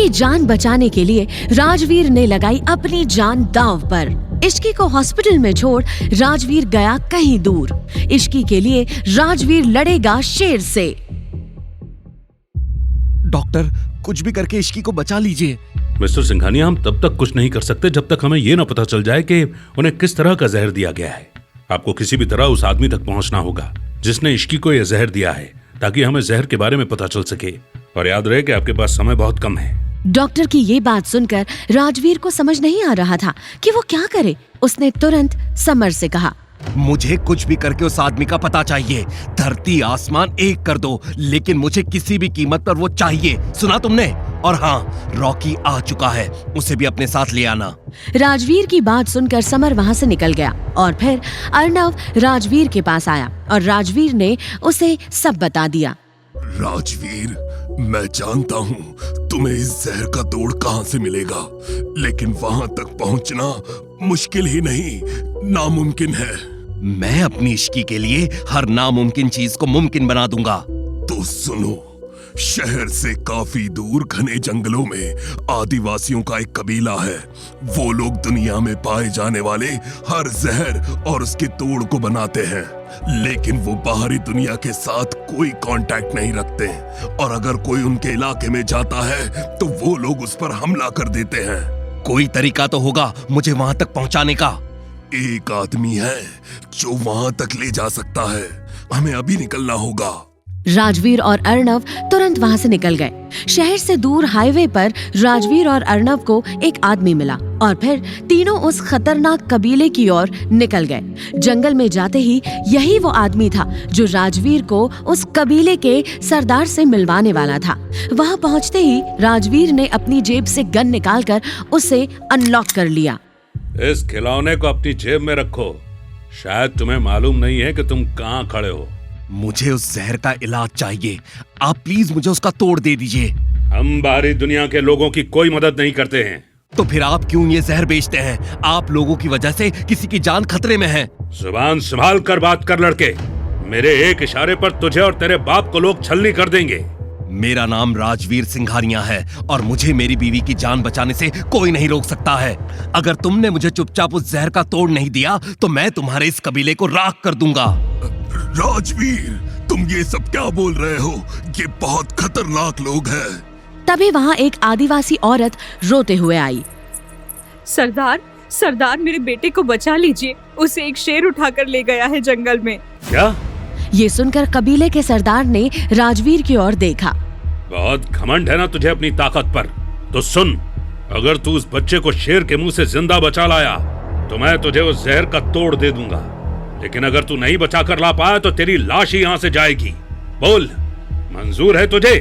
की जान बचाने के लिए राजवीर ने लगाई अपनी जान दांव पर। इश्की को हॉस्पिटल में छोड़ राजवीर गया कहीं दूर। इश्की के लिए राजवीर लड़ेगा शेर से। डॉक्टर, कुछ भी करके इश्की को बचा लीजिए। मिस्टर सिंघानिया, हम तब तक कुछ नहीं कर सकते जब तक हमें ये न पता चल जाए कि उन्हें किस तरह का जहर दिया गया है। आपको किसी भी तरह उस आदमी तक पहुंचना होगा जिसने इश्की को यह जहर दिया है, ताकि हमें जहर के बारे में पता चल सके। और याद रहे कि आपके पास समय बहुत कम है। डॉक्टर की ये बात सुनकर राजवीर को समझ नहीं आ रहा था कि वो क्या करे। उसने तुरंत समर से कहा, मुझे कुछ भी करके उस आदमी का पता चाहिए। धरती आसमान एक कर दो, लेकिन मुझे किसी भी कीमत पर वो चाहिए। सुना तुमने? और हाँ, रॉकी आ चुका है, उसे भी अपने साथ ले आना। राजवीर की बात सुनकर समर वहाँ से निकल गया और फिर अर्नव राजवीर के पास आया और राजवीर ने उसे सब बता दिया। राजवीर, मैं जानता हूँ तुम्हें इस जहर का तोड़ कहाँ से मिलेगा, लेकिन वहाँ तक पहुँचना मुश्किल ही नहीं, नामुमकिन है। मैं अपनी इश्की के लिए हर नामुमकिन चीज को मुमकिन बना दूंगा। तो सुनो, शहर से काफी दूर घने जंगलों में आदिवासियों का एक कबीला है। वो लोग दुनिया में पाए जाने वाले हर जहर और उसके तोड़ को बनाते हैं, लेकिन वो बाहरी दुनिया के साथ कोई कांटेक्ट नहीं रखते। और अगर कोई उनके इलाके में जाता है तो वो लोग उस पर हमला कर देते हैं। कोई तरीका तो होगा मुझे वहां तक पहुंचाने का। एक आदमी है जो वहां तक ले जा सकता है, हमें अभी निकलना होगा। राजवीर और अर्नव तुरंत वहाँ से निकल गए। शहर से दूर हाईवे पर राजवीर और अर्नव को एक आदमी मिला और फिर तीनों उस खतरनाक कबीले की ओर निकल गए। जंगल में जाते ही यही वो आदमी था जो राजवीर को उस कबीले के सरदार से मिलवाने वाला था। वहाँ पहुँचते ही राजवीर ने अपनी जेब से गन निकालकर उसे अनलॉक कर लिया। इस खिलौने को अपनी जेब में रखो, शायद तुम्हें मालूम नहीं है कि तुम कहाँ खड़े हो। मुझे उस जहर का इलाज चाहिए, आप प्लीज मुझे उसका तोड़ दे दीजिए। हम बाहरी दुनिया के लोगों की कोई मदद नहीं करते हैं। तो फिर आप क्यों ये जहर बेचते हैं? आप लोगों की वजह से किसी की जान खतरे में है। जुबान संभाल कर बात कर लड़के, मेरे एक इशारे पर तुझे और तेरे बाप को लोग छलनी कर देंगे। मेरा नाम राजवीर सिंघानिया है और मुझे मेरी बीवी की जान बचाने से कोई नहीं रोक सकता है। अगर तुमने मुझे चुपचाप उस जहर का तोड़ नहीं दिया तो मैं तुम्हारे इस कबीले को राख कर दूंगा। राजवीर, तुम ये सब क्या बोल रहे हो? ये बहुत खतरनाक लोग हैं। तभी वहाँ एक आदिवासी औरत रोते हुए आई। सरदार, मेरे बेटे को बचा लीजिए, उसे एक शेर उठाकर ले गया है जंगल में। क्या? ये सुनकर कबीले के सरदार ने राजवीर की ओर देखा। बहुत घमंड है ना तुझे अपनी ताकत पर। तो सुन, अगर तू उस बच्चे को शेर के मुंह से जिंदा बचा लाया तो मैं तुझे उस जहर का तोड़ दे दूंगा, लेकिन अगर तू नहीं बचा कर ला पाया तो तेरी लाश ही यहाँ से जाएगी। बोल, मंजूर है तुझे?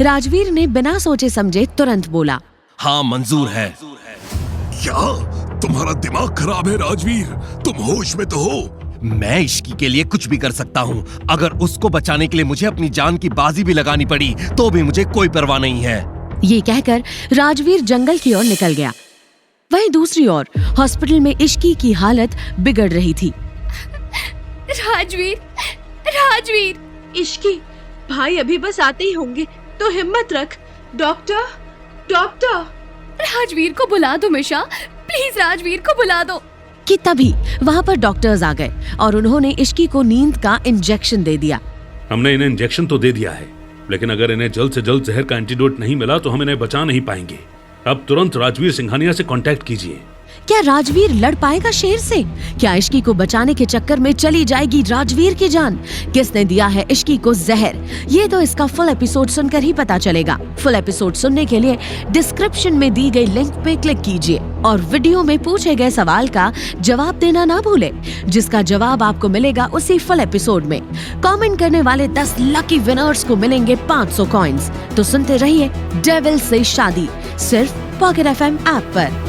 राजवीर ने बिना सोचे समझे तुरंत बोला, हाँ मंजूर है। क्या तुम्हारा दिमाग खराब है राजवीर? तुम होश में तो हो? मैं इश्की के लिए कुछ भी कर सकता हूँ। अगर उसको बचाने के लिए मुझे अपनी जान की बाजी भी लगानी पड़ी तो भी मुझे कोई परवाह नहीं है। ये कहकर राजवीर जंगल की ओर निकल गया। वहीं दूसरी ओर हॉस्पिटल में इश्की की हालत बिगड़ रही थी। राजवीर, इश्की, भाई अभी बस आते ही होंगे, तो हिम्मत रख। डॉक्टर, राजवीर को बुला दो मिशा, प्लीज राजवीर को बुला दो। कि तभी वहाँ पर डॉक्टर्स आ गए और उन्होंने इश्की को नींद का इंजेक्शन दे दिया। हमने इन्हें इंजेक्शन तो दे दिया है, लेकिन अगर इन्हें जल्द से जल्द जहर का एंटीडोट नहीं मिला तो हम इन्हें बचा नहीं पाएंगे। अब तुरंत राजवीर सिंघानिया से कांटेक्ट कीजिए। क्या राजवीर लड़ पाएगा शेर से? क्या इश्की को बचाने के चक्कर में चली जाएगी राजवीर की जान? किसने दिया है इश्की को जहर? ये तो इसका फुल एपिसोड सुनकर ही पता चलेगा। फुल एपिसोड सुनने के लिए डिस्क्रिप्शन में दी गई लिंक पे क्लिक कीजिए और वीडियो में पूछे गए सवाल का जवाब देना ना भूले, जिसका जवाब आपको मिलेगा उसी फुल एपिसोड में। कमेंट करने वाले 10 लकी विनर्स को मिलेंगे 500 कॉइंस। तो सुनते रहिए डेविल से शादी, सिर्फ पॉकेट FM ऐप पर।